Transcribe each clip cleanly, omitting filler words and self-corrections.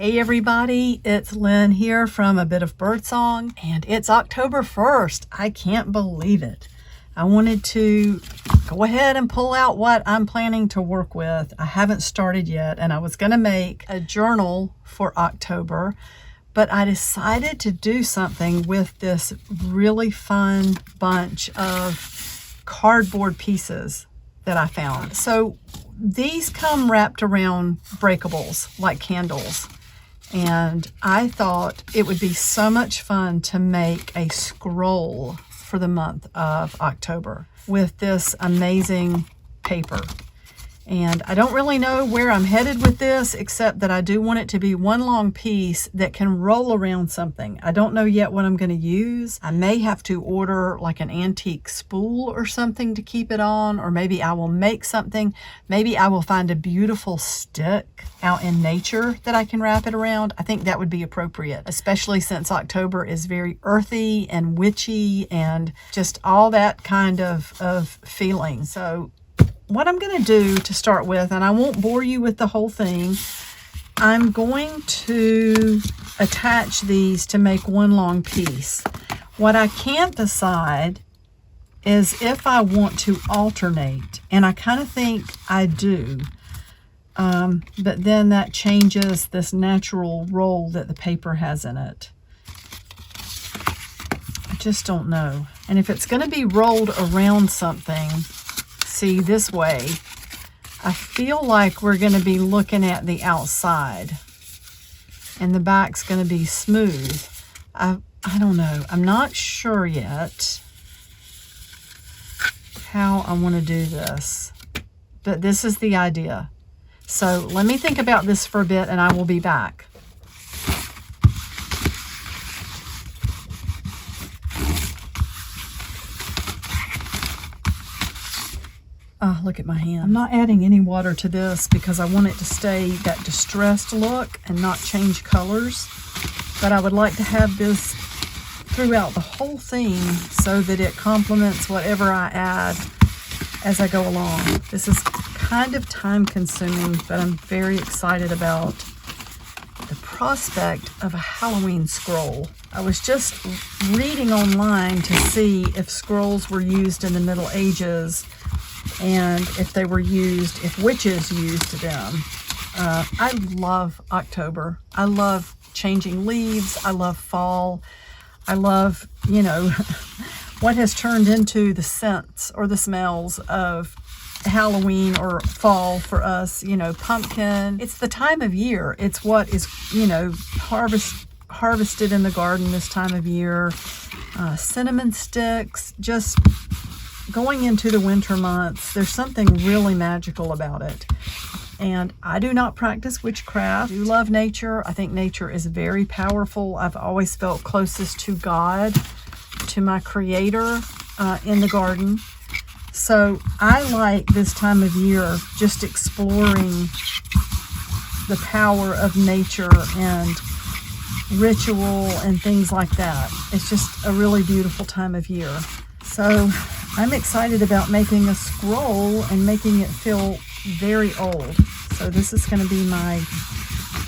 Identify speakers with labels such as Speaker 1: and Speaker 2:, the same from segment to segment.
Speaker 1: Hey everybody, it's Lynn here from A Bit of Birdsong, and it's October 1st. I can't believe it. I wanted to go ahead and pull out what I'm planning to work with. I haven't started yet, and I was going to make a journal for October, but I decided to do something with this really fun bunch of cardboard pieces that I found. So these come wrapped around breakables like candles. And I thought it would be so much fun to make a scroll for the month of October with this amazing paper. And I don't really know where I'm headed with this, except that I do want it to be one long piece that can roll around something. I don't know yet what I'm going to use. I may have to order like an antique spool or something to keep it on, or maybe I will make something. Maybe I will find a beautiful stick out in nature that I can wrap it around. I think that would be appropriate, especially since October is very earthy and witchy and just all that kind of feeling. So what I'm going to do to start with, and I won't bore you with the whole thing, I'm going to attach these to make one long piece. What I can't decide is if I want to alternate, and I kind of think I do, but then that changes this natural roll that the paper has in it. I just don't know. And if it's going to be rolled around something, see, this way, I feel like we're going to be looking at the outside and the back's going to be smooth. I don't know. I'm not sure yet how I want to do this, but this is the idea. So let me think about this for a bit and I will be back. Oh, look at my hand. I'm not adding any water to this because I want it to stay that distressed look and not change colors. But I would like to have this throughout the whole thing so that it complements whatever I add as I go along. This is kind of time consuming, but I'm very excited about the prospect of a Halloween scroll. I was just reading online to see if scrolls were used in the Middle Ages and if they were used, if witches used them. I love October. I love changing leaves. I love fall. I love, what has turned into the scents or the smells of Halloween or fall for us, pumpkin. It's the time of year. It's what is, harvested in the garden this time of year. Cinnamon sticks, just going into the winter months, there's something really magical about it. And I do not practice witchcraft. I do love nature. I think nature is very powerful. I've always felt closest to God, to my creator in the garden. So I like this time of year just exploring the power of nature and ritual and things like that. It's just a really beautiful time of year. So I'm excited about making a scroll and making it feel very old. So this is going to be I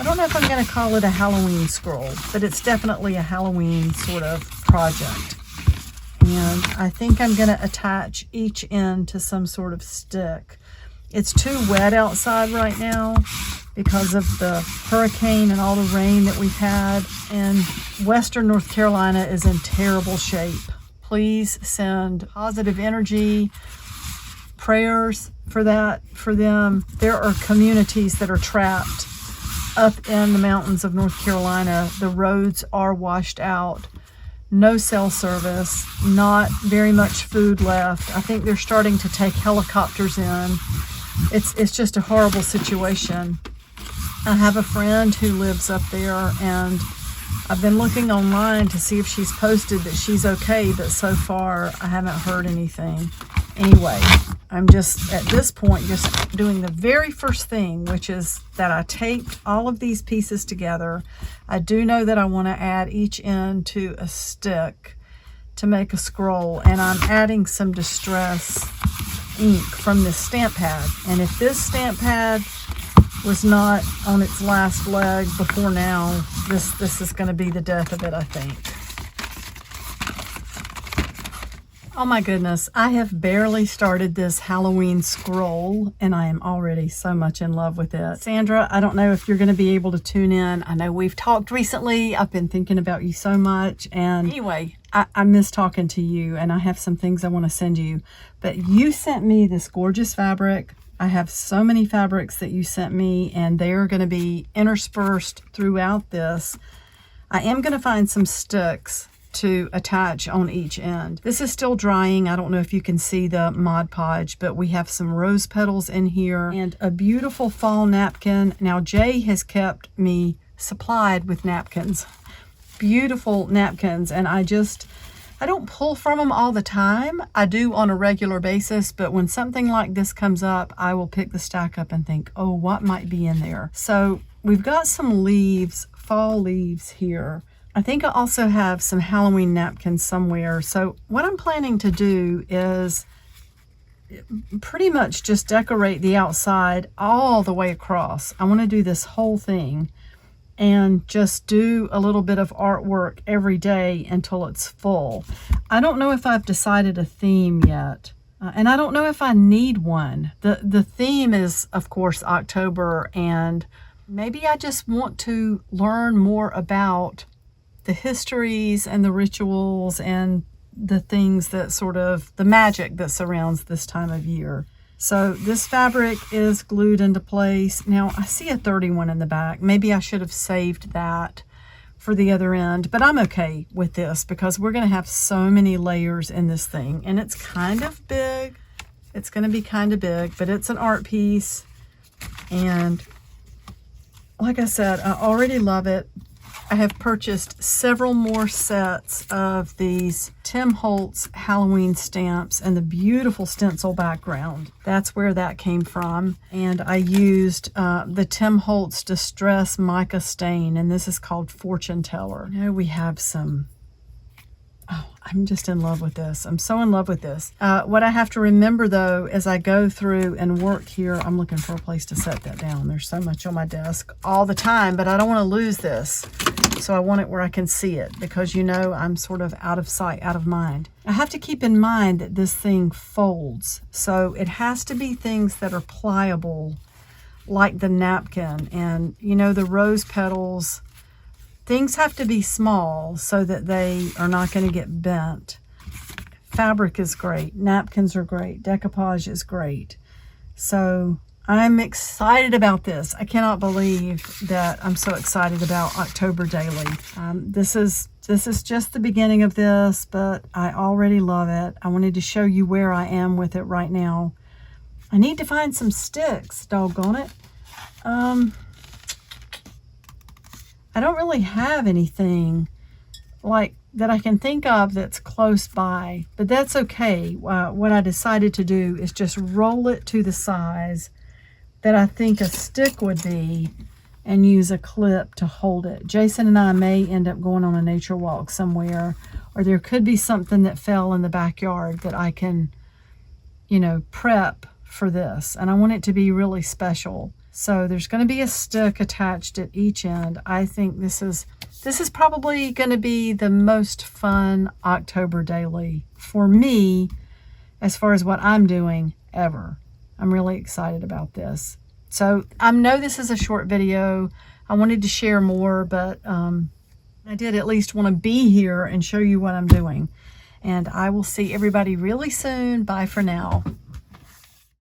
Speaker 1: don't know if I'm going to call it a Halloween scroll, but it's definitely a Halloween sort of project. And I think I'm going to attach each end to some sort of stick. It's too wet outside right now because of the hurricane and all the rain that we've had. And Western North Carolina is in terrible shape. Please send positive energy, prayers for them. There are communities that are trapped up in the mountains of North Carolina. The roads are washed out. No cell service, not very much food left. I think they're starting to take helicopters in. It's just a horrible situation. I have a friend who lives up there, and I've been looking online to see if she's posted that she's okay, but so far I haven't heard anything. Anyway, I'm just, at this point, just doing the very first thing, which is that I taped all of these pieces together. I do know that I want to add each end to a stick to make a scroll, and I'm adding some distress ink from this stamp pad. And if this stamp pad was not on its last leg before now, this is going to be the death of it, I think. Oh my goodness, I have barely started this Halloween scroll and I am already so much in love with it. Sandra, I don't know if you're going to be able to tune in. I know we've talked recently. I've been thinking about you so much. And anyway, I miss talking to you and I have some things I want to send you. But you sent me this gorgeous fabric. I have so many fabrics that you sent me and they are going to be interspersed throughout this. I am going to find some sticks to attach on each end. This is still drying. I don't know if you can see the Mod Podge, but we have some rose petals in here and a beautiful fall napkin. Now Jay has kept me supplied with napkins, beautiful napkins, and I don't pull from them all the time. I do on a regular basis, but when something like this comes up, I will pick the stack up and think, oh, what might be in there? So we've got some leaves, fall leaves here. I think I also have some Halloween napkins somewhere. So what I'm planning to do is pretty much just decorate the outside all the way across. I want to do this whole thing and just do a little bit of artwork every day until it's full. I don't know if I've decided a theme yet. And I don't know if I need one. The theme is, of course, October, and maybe I just want to learn more about the histories and the rituals and the things that sort of, the magic that surrounds this time of year. So this fabric is glued into place. Now I see a 31 in the back. Maybe I should have saved that for the other end, but I'm okay with this because we're going to have so many layers in this thing and it's kind of big. It's going to be kind of big, but it's an art piece. And like I said, I already love it. I have purchased several more sets of these Tim Holtz Halloween stamps and the beautiful stencil background. That's where that came from. And I used the Tim Holtz Distress Mica Stain, and this is called Fortune Teller. Now we have some, oh, I'm just in love with this. I'm so in love with this. What I have to remember though, as I go through and work here, I'm looking for a place to set that down. There's so much on my desk all the time, but I don't want to lose this. So I want it where I can see it because, you know, I'm sort of out of sight, out of mind. I have to keep in mind that this thing folds. So it has to be things that are pliable, like the napkin and, you know, the rose petals. Things have to be small so that they are not going to get bent. Fabric is great. Napkins are great. Decoupage is great. So I'm excited about this. I cannot believe that I'm so excited about October Daily. This is just the beginning of this, but I already love it. I wanted to show you where I am with it right now. I need to find some sticks, doggone it. I don't really have anything like that I can think of that's close by, but that's okay. What I decided to do is just roll it to the size that I think a stick would be and use a clip to hold it. Jason and I may end up going on a nature walk somewhere, or there could be something that fell in the backyard that I can, you know, prep for this. And I want it to be really special. So there's going to be a stick attached at each end. I think this is probably going to be the most fun October Daily for me as far as what I'm doing ever. I'm really excited about this. So I know this is a short video. I wanted to share more, but I did at least want to be here and show you what I'm doing. And I will see everybody really soon. Bye for now.